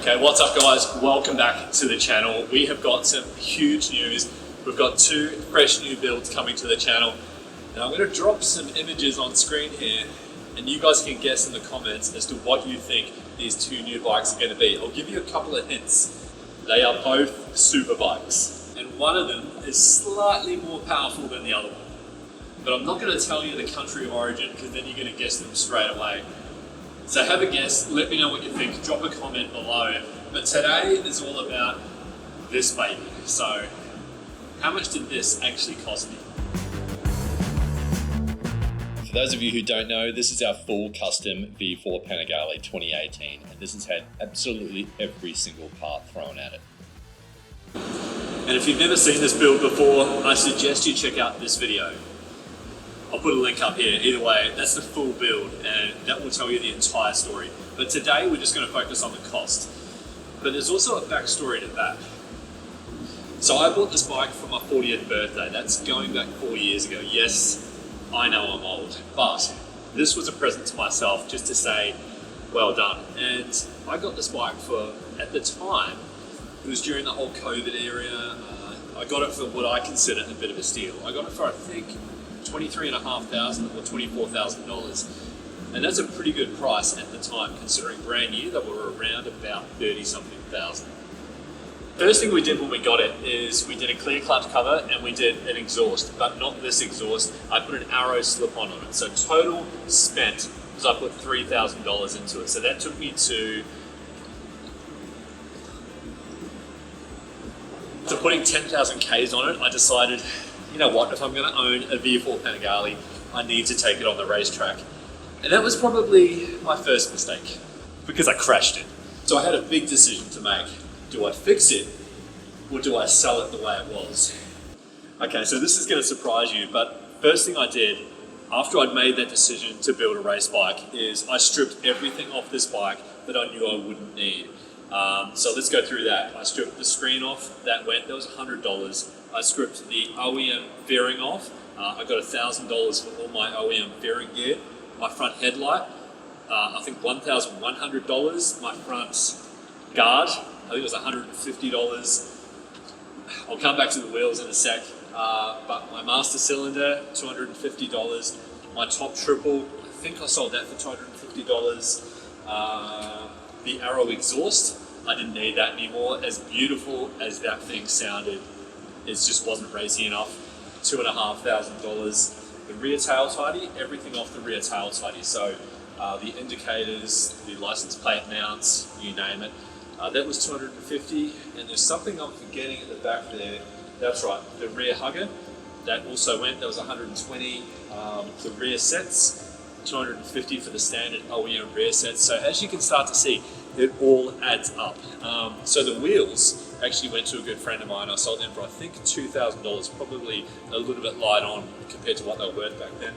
Okay, what's up guys? Welcome back to the channel. We have got some huge news. We've got two fresh new builds coming to the channel. Now I'm going to drop some images on screen here and you guys can guess in the comments as to what you think these two new bikes are going to be. I'll give you a couple of hints. They are both super bikes and one of them is slightly more powerful than the other one. But I'm not going to tell you the country of origin because then you're going to guess them straight away. So have a guess, let me know what you think, drop a comment below. But today is all about this baby. So how much did this actually cost me? For those of you who don't know, this is our full custom V4 Panigale 2018 and this has had absolutely every single part thrown at it. And if you've never seen this build before, I suggest you check out this video. I'll put a link up here. Either way, that's the full build and that will tell you the entire story. But today we're just going to focus on the cost. But there's also a backstory to that. So I bought this bike for my 40th birthday. That's going back 4 years ago. Yes, I know I'm old, but this was a present to myself just to say, well done. And I got this bike for, at the time, it was during the whole COVID area. I got it for what I consider a bit of a steal. I got it for, I think, $23,500 or $24,000, and that's a pretty good price at the time considering brand new. They were around about 30-something thousand. First thing we did when we got it is we did a clear clutch cover and we did an exhaust, but not this exhaust. I put an arrow slip-on on it. So total spent was I put $3,000 into it. So that took me to putting 10,000 Ks on it. I decided, you know what, if I'm going to own a V4 Panigale, I need to take it on the racetrack. And that was probably my first mistake because I crashed it. So I had a big decision to make. Do I fix it or do I sell it the way it was? Okay, so this is going to surprise you, but first thing I did after I'd made that decision to build a race bike is I stripped everything off this bike that I knew I wouldn't need. So let's go through that. I stripped the screen off, that was $100. I stripped the OEM fairing off. I got $1,000 for all my OEM fairing gear. My front headlight, I think $1,100. My front guard, I think it was $150. I'll come back to the wheels in a sec. But my master cylinder, $250. My top triple, I think I sold that for $250. The Arrow exhaust, I didn't need that anymore. As beautiful as that thing sounded, it just wasn't racy enough. $2,500. The rear tail tidy, everything off the rear tail tidy. So the indicators, the license plate mounts, you name it. That was $250. And there's something I'm forgetting at the back there. That's right, the rear hugger. That also went, that was $120. The rear sets, $250 for the standard OEM rear sets. So as you can start to see, it all adds up. So the wheels actually went to a good friend of mine. I sold them for I think $2,000, probably a little bit light on compared to what they were worth back then.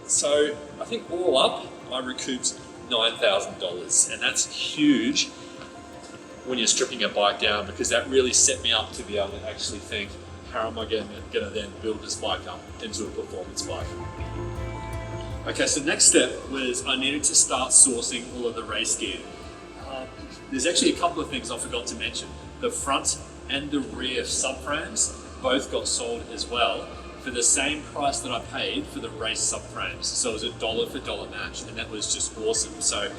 So I think all up, I recouped $9,000, and that's huge when you're stripping a bike down because that really set me up to be able to actually think, how am I going to then build this bike up into a performance bike? Okay, so next step was I needed to start sourcing all of the race gear. There's actually a couple of things I forgot to mention. The front and the rear subframes both got sold as well for the same price that I paid for the race subframes. So it was a dollar for dollar match, and that was just awesome. So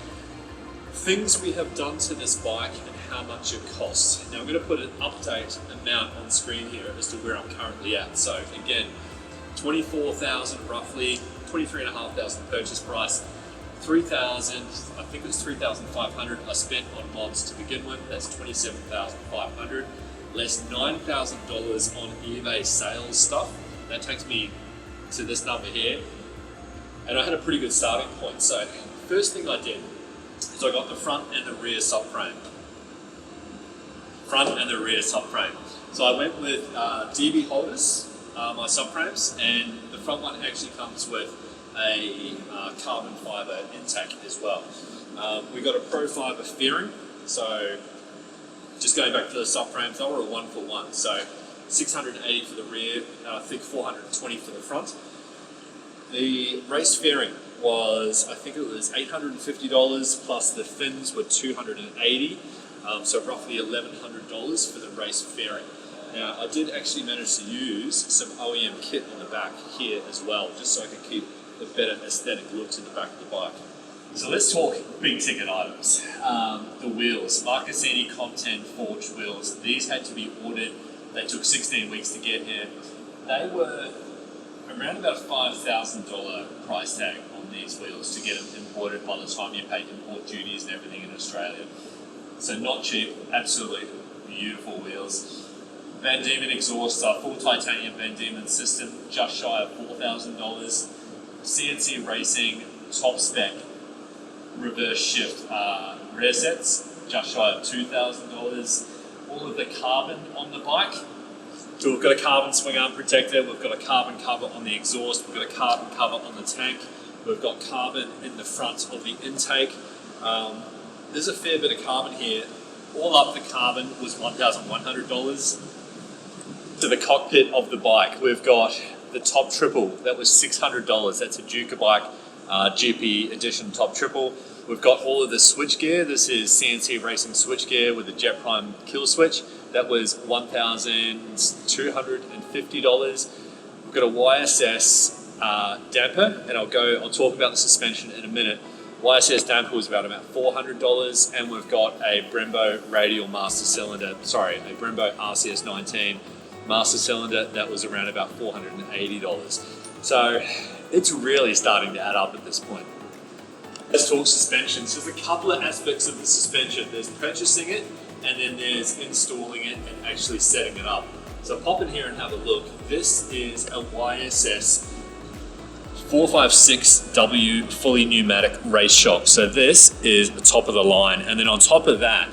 things we have done to this bike and how much it costs. Now I'm going to put an update amount on screen here as to where I'm currently at. So again, $24,000 roughly. $23,500 purchase price, $3,000, I think it was $3,500 I spent on mods to begin with. That's $27,500, less $9,000 on eBay sales stuff. That takes me to this number here, and I had a pretty good starting point. So first thing I did is I got the front and the rear subframe. So I went with DB holders, my subframes, and the front one actually comes with a carbon fiber intake as well. We got a Pro Fiber fairing, so just going back to the subframes, they were a 1-for-1, so $680 for the rear, I think $420 for the front. The race fairing was, I think it was $850 plus the fins were $280, so roughly $1,100 for the race fairing. Now, I did actually manage to use some OEM kit on the back here as well, just so I could keep a better aesthetic look to the back of the bike. So let's talk big ticket items. The wheels, Marcassini Content forged wheels. These had to be ordered. They took 16 weeks to get here. They were around about a $5,000 price tag on these wheels to get them imported by the time you pay import duties and everything in Australia. So not cheap, absolutely beautiful wheels. Van Diemen exhaust, full titanium Van Diemen system, just shy of $4,000. CNC Racing top spec reverse shift rear sets, just shy of $2,000. All of the carbon on the bike. So we've got a carbon swing arm protector, we've got a carbon cover on the exhaust, we've got a carbon cover on the tank, we've got carbon in the front of the intake. There's a fair bit of carbon here. All up the carbon was $1,100. To the cockpit of the bike, we've got the top triple, that was $600. That's a Ducati bike, GP edition top triple. We've got all of the switch gear. This is CNC Racing switch gear with the Jet Prime kill switch. That was $1,250. We've got a YSS damper, and I'll talk about the suspension in a minute. YSS damper was about $400, and we've got a Brembo radial master cylinder, a Brembo RCS 19 master cylinder that was around about $480. So it's really starting to add up at this point. Let's talk suspension. So there's a couple of aspects of the suspension. There's purchasing it, and then there's installing it and actually setting it up. So pop in here and have a look. This is a YSS 456W fully pneumatic race shock. So this is the top of the line. And then on top of that,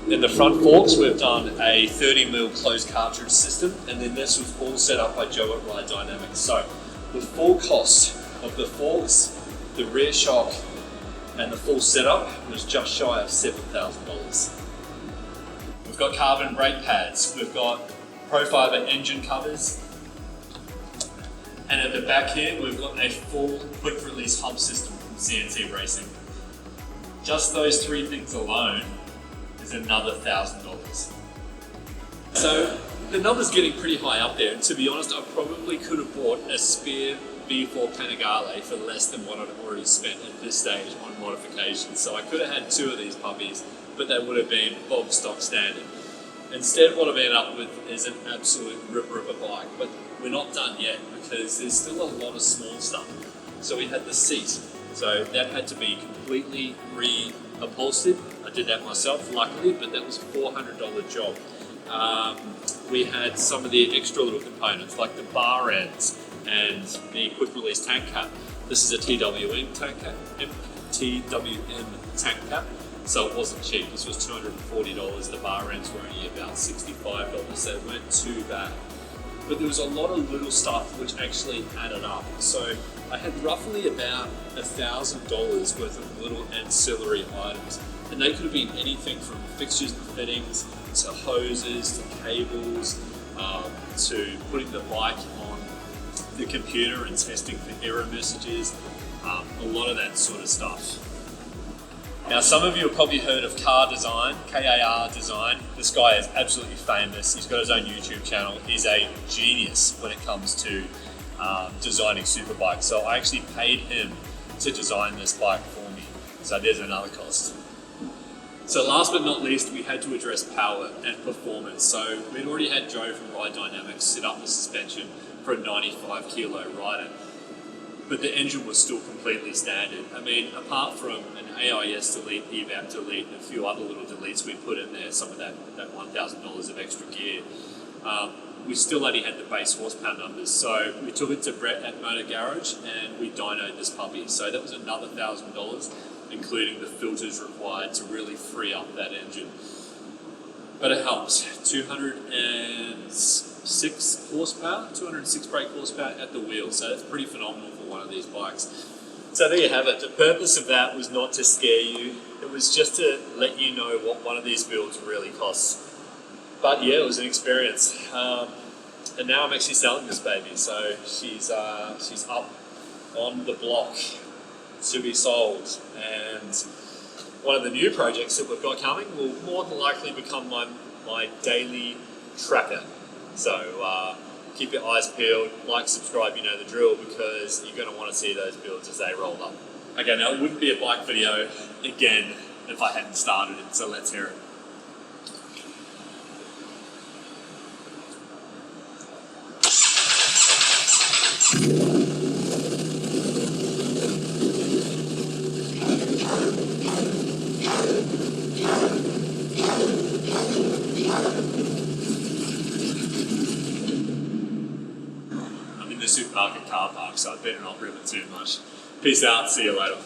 in the front forks, we've done a 30mm closed cartridge system, and then this was all set up by Joe at Ride Dynamics. So the full cost of the forks, the rear shock, and the full setup was just shy of $7,000. We've got carbon brake pads, we've got Profiber engine covers, and at the back here, we've got a full quick release hub system from CNC Racing. Just those three things alone is another $1,000. So the number's getting pretty high up there, and to be honest, I probably could have bought a spare V4 Panigale for less than what I'd already spent at this stage on modifications. So I could have had two of these puppies, but they would have been bog stock standard. Instead, what I've ended up with is an absolute ripper of a bike, but we're not done yet because there's still a lot of small stuff. So we had the seat, so that had to be completely re-upholstered. I did that myself, luckily, but that was a $400 job. We had some of the extra little components, like the bar ends and the quick release tank cap. This is a TWM tank cap, so it wasn't cheap. This was $240. The bar ends were only about $65, so it weren't too bad. But there was a lot of little stuff which actually added up. So I had roughly about $1,000 worth of little ancillary items, and they could have been anything from fixtures and fittings to hoses to cables to putting the bike on the computer and testing for error messages, a lot of that sort of stuff. Now, some of you have probably heard of Car Design, KAR Design. This guy is absolutely famous. He's got his own YouTube channel. He's a genius when it comes to designing superbikes. So I actually paid him to design this bike for me. So there's another cost. So last but not least, we had to address power and performance. So we'd already had Joe from Ride Dynamics set up the suspension for a 95 kilo rider, but the engine was still completely standard. I mean, apart from an AIS delete, EVAP delete, and a few other little deletes we put in there, some of that $1,000 of extra gear, we still only had the base horsepower numbers. So we took it to Brett at Motor Garage and we dynoed this puppy. So that was another $1,000, including the filters required to really free up that engine. But it helps. 206 horsepower, 206 brake horsepower at the wheel. So that's pretty phenomenal for one of these bikes. So there you have it. The purpose of that was not to scare you. It was just to let you know what one of these builds really costs. But yeah, it was an experience. And now I'm actually selling this baby. So she's up on the block to be sold. And one of the new projects that we've got coming will more than likely become my daily tracker. So keep your eyes peeled, like, subscribe, you know the drill, because you're going to want to see those builds as they roll up. Okay, now it wouldn't be a bike video again if I hadn't started it, so let's hear it. I'm in the supermarket car park, so I better not rip it too much. Peace out, see you later.